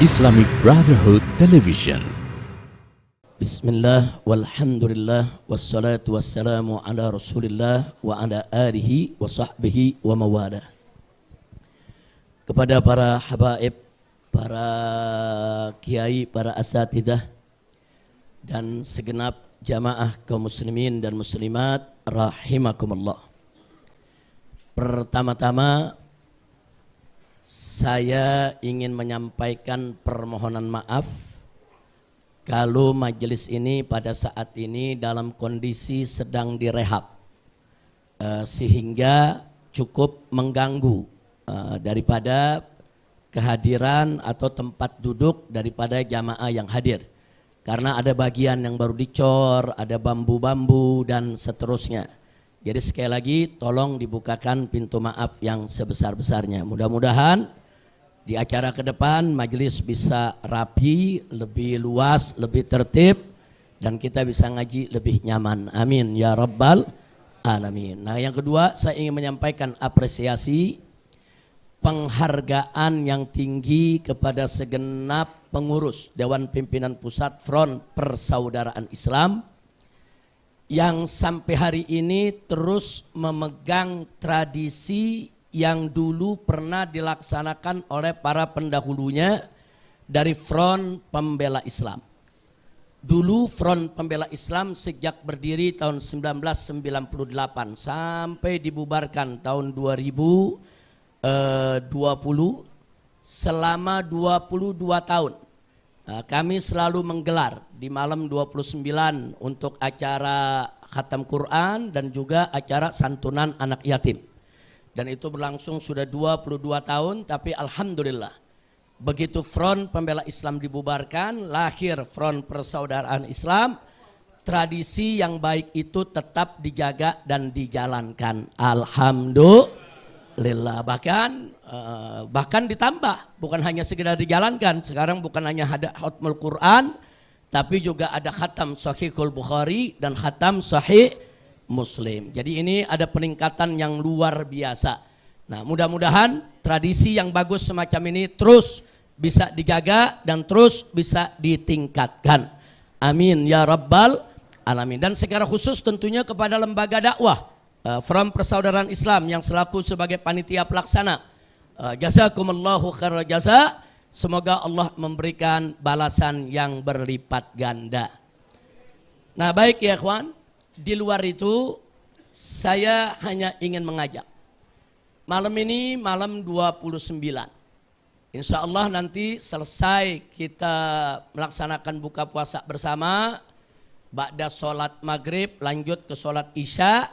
Islamic Brotherhood Television. Bismillah, walhamdulillah, wassalatu wassalamu ala rasulillah wa ala alihi wa sahbihi wa mawala. Kepada para habaib, para kiai, para asatidah, dan segenap jamaah kaum muslimin dan muslimat rahimakumullah. Pertama-tama saya ingin menyampaikan permohonan maaf kalau majelis ini pada saat ini dalam kondisi sedang direhab, sehingga cukup mengganggu daripada kehadiran atau tempat duduk daripada jamaah yang hadir. Karena ada bagian yang baru dicor, ada bambu-bambu dan seterusnya. Jadi sekali lagi tolong dibukakan pintu maaf yang sebesar-besarnya. Mudah-mudahan di acara ke depan majelis bisa rapi, lebih luas, lebih tertib, dan kita bisa ngaji lebih nyaman. Amin ya rabbal alamin. Nah, yang kedua saya ingin menyampaikan apresiasi, penghargaan yang tinggi kepada segenap pengurus Dewan Pimpinan Pusat Front Persaudaraan Islam yang sampai hari ini terus memegang tradisi yang dulu pernah dilaksanakan oleh para pendahulunya dari Front Pembela Islam. Dulu Front Pembela Islam sejak berdiri tahun 1998 sampai dibubarkan tahun 2020, selama 22 tahun. Kami selalu menggelar di malam 29 untuk acara khatam Quran dan juga acara santunan anak yatim. Dan itu berlangsung sudah 22 tahun, tapi alhamdulillah begitu Front Pembela Islam dibubarkan, lahir Front Persaudaraan Islam, tradisi yang baik itu tetap dijaga dan dijalankan. Alhamdulillah, bahkan ditambah, bukan hanya sekedar dijalankan. Sekarang bukan hanya ada khatmul Quran, tapi juga ada khatam Sahihul Bukhari dan khatam Sahih Muslim. Jadi ini ada peningkatan yang luar biasa. Nah, mudah-mudahan tradisi yang bagus semacam ini terus bisa dijaga dan terus bisa ditingkatkan. Amin ya rabbal alamin. Dan secara khusus tentunya kepada lembaga dakwah Front Persaudaraan Islam yang selaku sebagai panitia pelaksana, jazakumullahu khairal jaza. Semoga Allah memberikan balasan yang berlipat ganda. Nah, baik ya ikhwan, di luar itu saya hanya ingin mengajak. Malam ini malam 29. Insya Allah nanti selesai kita melaksanakan buka puasa bersama, ba'da sholat maghrib lanjut ke sholat isya.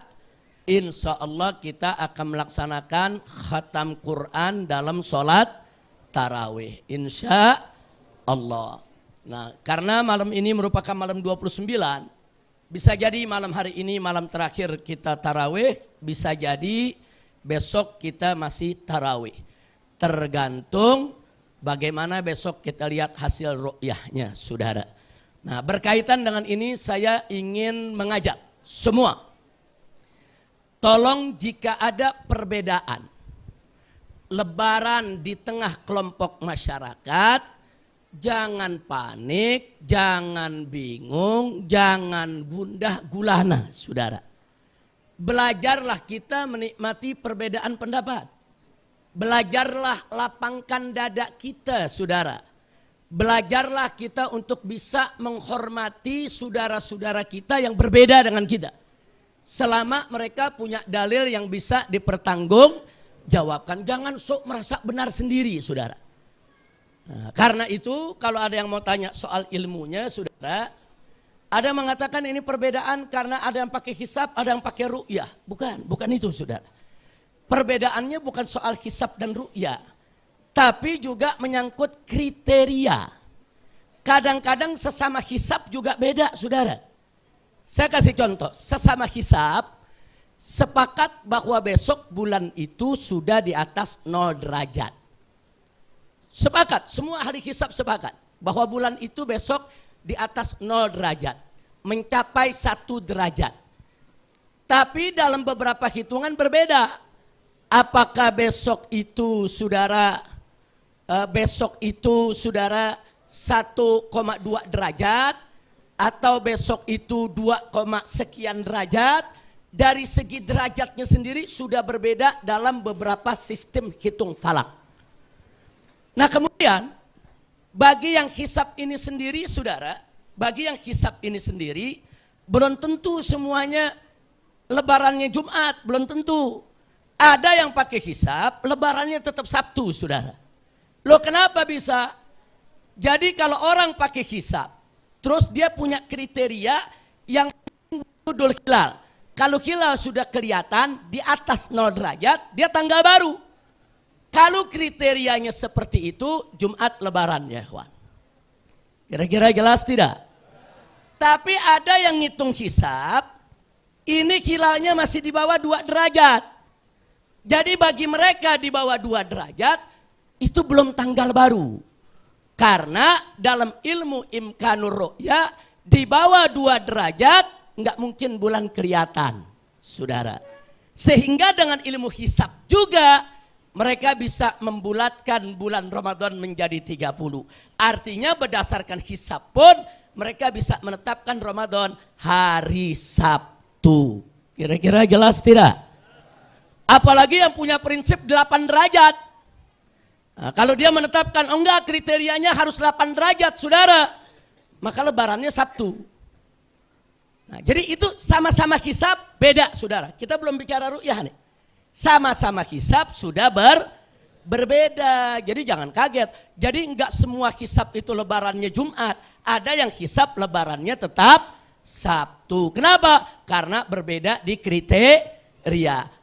Insya Allah kita akan melaksanakan khatam Quran dalam sholat tarawih. Insya Allah. Nah, karena malam ini merupakan malam 29, bisa jadi malam hari ini malam terakhir kita tarawih, bisa jadi besok kita masih tarawih. Tergantung bagaimana besok kita lihat hasil ru'yahnya, saudara. Nah, berkaitan dengan ini saya ingin mengajak semua, tolong jika ada perbedaan lebaran di tengah kelompok masyarakat, jangan panik, jangan bingung, jangan gundah gulana, saudara. Belajarlah kita menikmati perbedaan pendapat. Belajarlah lapangkan dada kita, saudara. Belajarlah kita untuk bisa menghormati saudara-saudara kita yang berbeda dengan kita. Selama mereka punya dalil yang bisa dipertanggungjawabkan. Jangan sok merasa benar sendiri, saudara. Nah, karena itu kalau ada yang mau tanya soal ilmunya, saudara, ada yang mengatakan ini perbedaan karena ada yang pakai hisab, ada yang pakai ru'yah. Bukan itu, saudara. Perbedaannya bukan soal hisab dan ru'yah, tapi juga menyangkut kriteria. Kadang-kadang sesama hisab juga beda, saudara. Saya kasih contoh, sesama hisab sepakat bahwa besok bulan itu sudah di atas 0 derajat. Sepakat, semua ahli hisab sepakat bahwa bulan itu besok di atas 0 derajat, mencapai 1 derajat. Tapi dalam beberapa hitungan berbeda. Apakah besok itu saudara besok itu saudara 1,2 derajat atau besok itu 2, sekian derajat, dari segi derajatnya sendiri sudah berbeda dalam beberapa sistem hitung falak. Nah kemudian bagi yang hisab ini sendiri saudara, bagi yang hisab ini sendiri belum tentu semuanya lebarannya Jumat, belum tentu. Ada yang pakai hisab, lebarannya tetap Sabtu saudara. Loh kenapa bisa? Jadi kalau orang pakai hisab, terus dia punya kriteria yang Idul Hilal. Kalau hilal sudah kelihatan di atas 0 derajat, dia tanggal baru. Kalau kriterianya seperti itu, Jumat lebaran ya kawan. Kira-kira jelas tidak? Tapi ada yang ngitung hisab, ini hilalnya masih di bawah 2 derajat. Jadi bagi mereka di bawah 2 derajat, itu belum tanggal baru. Karena dalam ilmu imkanur ru'ya di bawah 2 derajat nggak mungkin bulan kelihatan, saudara. Sehingga dengan ilmu hisab juga mereka bisa membulatkan bulan Ramadan menjadi 30. Artinya berdasarkan hisab pun mereka bisa menetapkan Ramadan hari Sabtu. Kira-kira jelas tidak? Apalagi yang punya prinsip 8 derajat. Nah, kalau dia menetapkan, oh enggak kriterianya harus 8 derajat saudara, maka lebarannya Sabtu. Nah, jadi itu sama-sama hisab beda saudara. Kita belum bicara ru'yah nih. Sama-sama hisab sudah berbeda. Jadi jangan kaget. Jadi enggak semua hisab itu lebarannya Jumat. Ada yang hisab lebarannya tetap Sabtu. Kenapa? Karena berbeda di kriteria.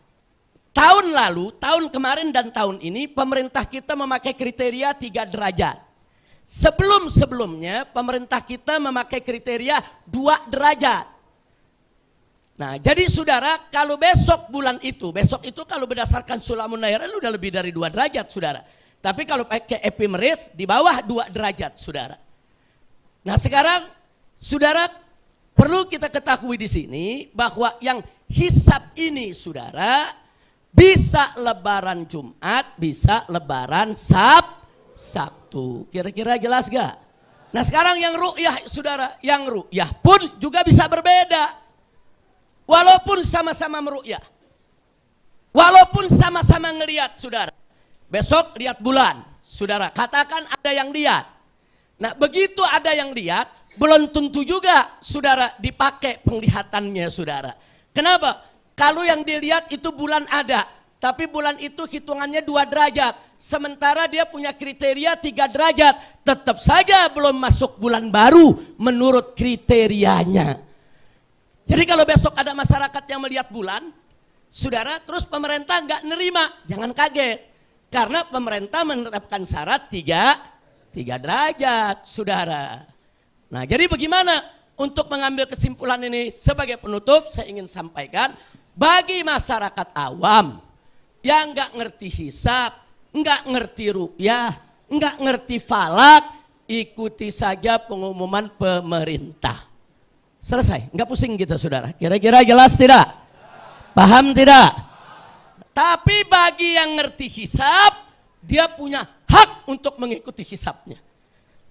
Tahun lalu, tahun kemarin dan tahun ini pemerintah kita memakai kriteria 3 derajat. Sebelum-sebelumnya pemerintah kita memakai kriteria 2 derajat. Nah jadi saudara kalau besok itu kalau berdasarkan Sulamun Nairan udah lebih dari 2 derajat saudara. Tapi kalau pakai epimeris di bawah 2 derajat saudara. Nah sekarang saudara perlu kita ketahui di sini bahwa yang hisab ini saudara, bisa lebaran Jumat, bisa lebaran Sabtu. Kira-kira jelas gak? Nah sekarang yang ru'yah saudara, yang ru'yah pun juga bisa berbeda. Walaupun sama-sama meru'yah. Walaupun sama-sama ngelihat saudara. Besok lihat bulan, saudara. Katakan ada yang lihat. Nah begitu ada yang lihat, belum tentu juga saudara dipakai penglihatannya saudara. Kenapa? Kalau yang dilihat itu bulan ada, tapi bulan itu hitungannya 2 derajat. Sementara dia punya kriteria 3 derajat, tetap saja belum masuk bulan baru menurut kriterianya. Jadi kalau besok ada masyarakat yang melihat bulan, saudara, terus pemerintah nggak nerima, jangan kaget. Karena pemerintah menetapkan syarat 3 derajat, saudara. Nah jadi bagaimana untuk mengambil kesimpulan ini? Sebagai penutup saya ingin sampaikan, bagi masyarakat awam yang nggak ngerti hisab, nggak ngerti ru'yah, nggak ngerti falak, ikuti saja pengumuman pemerintah. Selesai, nggak pusing gitu saudara. Kira-kira jelas tidak? Paham tidak? Tapi bagi yang ngerti hisab, dia punya hak untuk mengikuti hisabnya.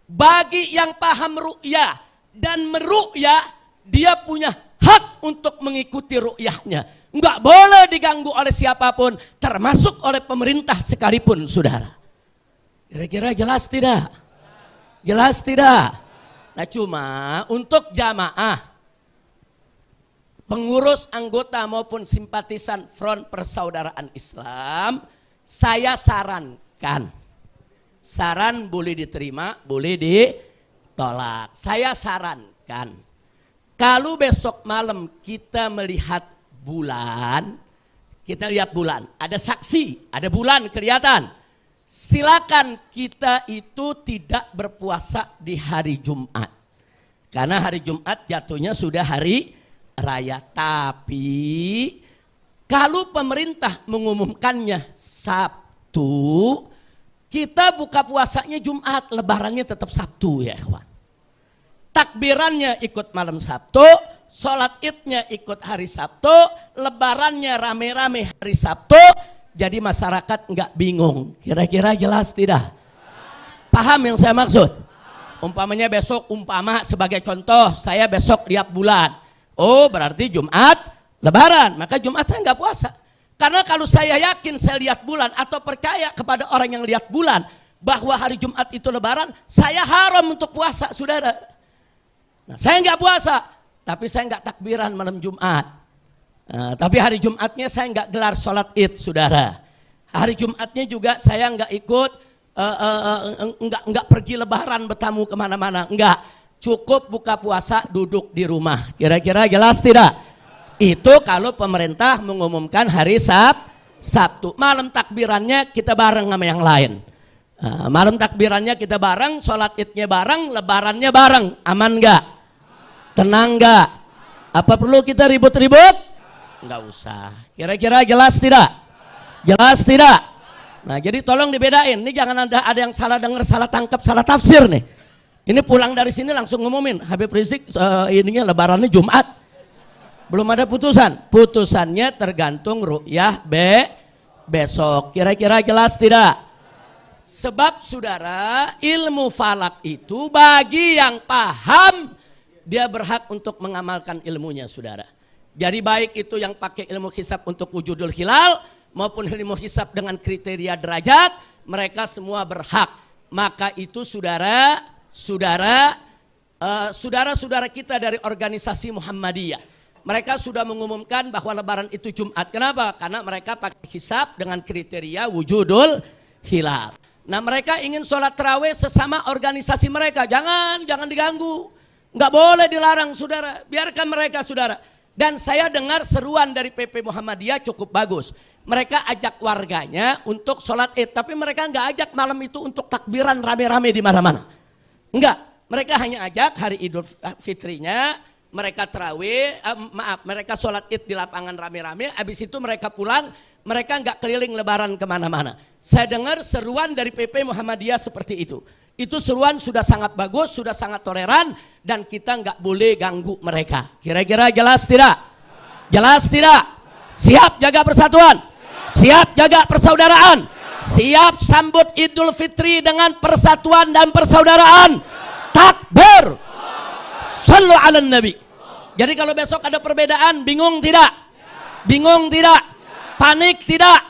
Bagi yang paham ru'yah dan meru'yah, dia punya hak untuk mengikuti ru'yahnya. Enggak boleh diganggu oleh siapapun, termasuk oleh pemerintah sekalipun saudara. Kira-kira jelas tidak? Jelas tidak? Nah cuma untuk jamaah, pengurus, anggota maupun simpatisan Front Persaudaraan Islam, saya sarankan. Saran boleh diterima, boleh ditolak. Saya sarankan, kalau besok malam kita melihat bulan, kita lihat bulan, ada saksi, ada bulan kelihatan. Silakan kita itu tidak berpuasa di hari Jumat. Karena hari Jumat jatuhnya sudah hari raya. Tapi kalau pemerintah mengumumkannya Sabtu, kita buka puasanya Jumat, lebarannya tetap Sabtu ya kawan. Takbirannya ikut malam Sabtu, sholat idnya ikut hari Sabtu, lebarannya rame-rame hari Sabtu, jadi masyarakat nggak bingung. Kira-kira jelas tidak? Paham yang saya maksud? Umpamanya besok, sebagai contoh, saya besok lihat bulan. Oh, berarti Jumat Lebaran, maka Jumat saya nggak puasa. Karena kalau saya yakin saya lihat bulan atau percaya kepada orang yang lihat bulan bahwa hari Jumat itu Lebaran, saya haram untuk puasa, saudara. Nah, saya nggak puasa, tapi saya nggak takbiran malam Jumat. Nah, tapi hari Jumatnya saya nggak gelar sholat id, saudara. Hari Jumatnya juga saya nggak ikut, nggak pergi lebaran bertamu kemana-mana, nggak. Cukup buka puasa, duduk di rumah. Kira-kira jelas tidak? Itu kalau pemerintah mengumumkan hari Sabtu. Malam takbirannya kita bareng sama yang lain. Malam takbirannya kita bareng, sholat idnya bareng, lebarannya bareng. Aman nggak? Tenang nggak? Apa perlu kita ribut-ribut? Nggak usah. Kira-kira jelas tidak? Jelas tidak? Nah, jadi tolong dibedain. Ini jangan ada yang salah dengar, salah tangkap, salah tafsir nih. Ini pulang dari sini langsung ngumumin Habib Rizik ininya lebarannya Jumat. Belum ada putusan. Putusannya tergantung ru'yah besok. Kira-kira jelas tidak? Sebab saudara, ilmu falak itu bagi yang paham, dia berhak untuk mengamalkan ilmunya, saudara. Jadi baik itu yang pakai ilmu hisab untuk wujudul hilal maupun ilmu hisab dengan kriteria derajat, mereka semua berhak. Maka itu saudara-saudara kita dari organisasi Muhammadiyah, mereka sudah mengumumkan bahwa lebaran itu Jumat. Kenapa? Karena mereka pakai hisab dengan kriteria wujudul hilal. Nah, mereka ingin sholat tarawih sesama organisasi mereka. Jangan diganggu. Nggak boleh dilarang, saudara. Biarkan mereka, saudara. Dan saya dengar seruan dari PP Muhammadiyah cukup bagus. Mereka ajak warganya untuk sholat id. Tapi mereka nggak ajak malam itu untuk takbiran rame-rame di mana-mana. Enggak. Mereka hanya ajak hari Idul Fitrinya. Mereka tarawih, mereka sholat id di lapangan rame-rame. Habis itu mereka pulang. Mereka nggak keliling lebaran kemana-mana. Saya dengar seruan dari PP Muhammadiyah seperti itu. Itu seruan sudah sangat bagus, sudah sangat toleran, dan kita nggak boleh ganggu mereka. Kira-kira jelas tidak? Jelas tidak? Siap jaga persatuan? Siap jaga persaudaraan? Siap sambut Idul Fitri dengan persatuan dan persaudaraan? Takbir! Sallu ala Nabi. Jadi kalau besok ada perbedaan, bingung tidak? Bingung tidak? Panik tidak?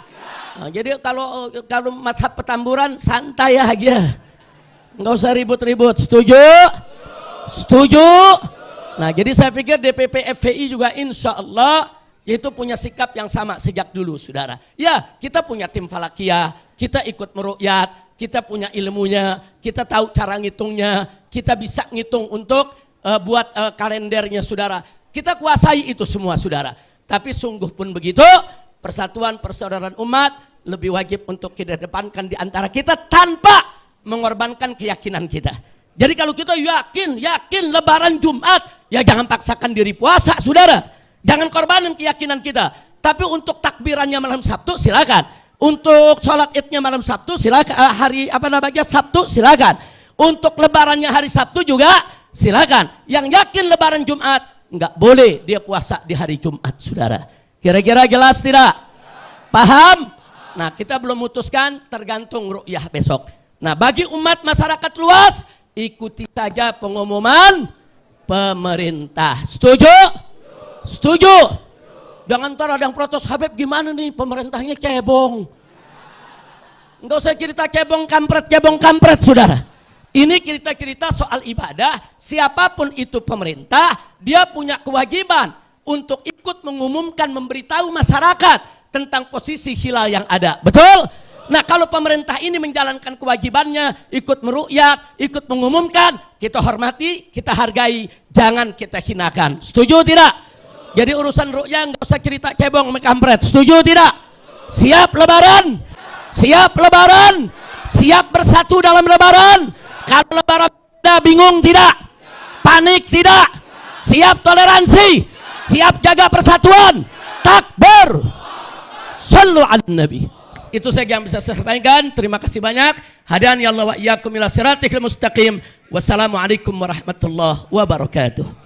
Nah, jadi kalau mazhab Petamburan santai aja. Nggak usah ribut-ribut, setuju? Setuju? Nah, jadi saya pikir DPP FPI juga insya Allah itu punya sikap yang sama sejak dulu, saudara. Ya, kita punya tim falakiyah, kita ikut meruqyat, kita punya ilmunya, kita tahu cara ngitungnya, kita bisa ngitung untuk buat kalendernya, saudara. Kita kuasai itu semua, saudara. Tapi sungguh pun begitu, persatuan persaudaraan umat lebih wajib untuk kita depankan di antara kita tanpa mengorbankan keyakinan kita. Jadi kalau kita yakin lebaran Jumat, ya jangan paksakan diri puasa, saudara. Jangan korbanin keyakinan kita. Tapi untuk takbirannya malam Sabtu silakan. Untuk sholat idnya malam Sabtu silakan. Sabtu silakan. Untuk lebarannya hari Sabtu juga silakan. Yang yakin lebaran Jumat, nggak boleh dia puasa di hari Jumat, saudara. Kira-kira jelas tidak? Paham? Nah, kita belum memutuskan, tergantung ru'yah besok. Nah, bagi umat masyarakat luas, ikuti saja pengumuman pemerintah. Setuju? Setuju? Jangan ntar ada yang protes, Habib gimana nih pemerintahnya cebong. Enggak usah cerita cebong kampret, saudara. Ini cerita-cerita soal ibadah. Siapapun itu pemerintah, dia punya kewajiban untuk ikut mengumumkan, memberitahu masyarakat tentang posisi hilal yang ada. Betul? Nah, kalau pemerintah ini menjalankan kewajibannya, ikut meruqyat, ikut mengumumkan, kita hormati, kita hargai, jangan kita hinakan. Setuju tidak? Jadi urusan ruqyah nggak usah cerita cebong kampret. Setuju tidak? Siap lebaran? Siap lebaran? Siap bersatu dalam lebaran? Kalau lebaran ada bingung tidak? Panik tidak? Siap toleransi? Siap jaga persatuan? Takbir! Sallu ala Nabi. Itu saja yang bisa saya sampaikan. Terima kasih banyak. Hadani Allah wa iyyakum ila siratal mustaqim. Wassalamualaikum warahmatullahi wabarakatuh.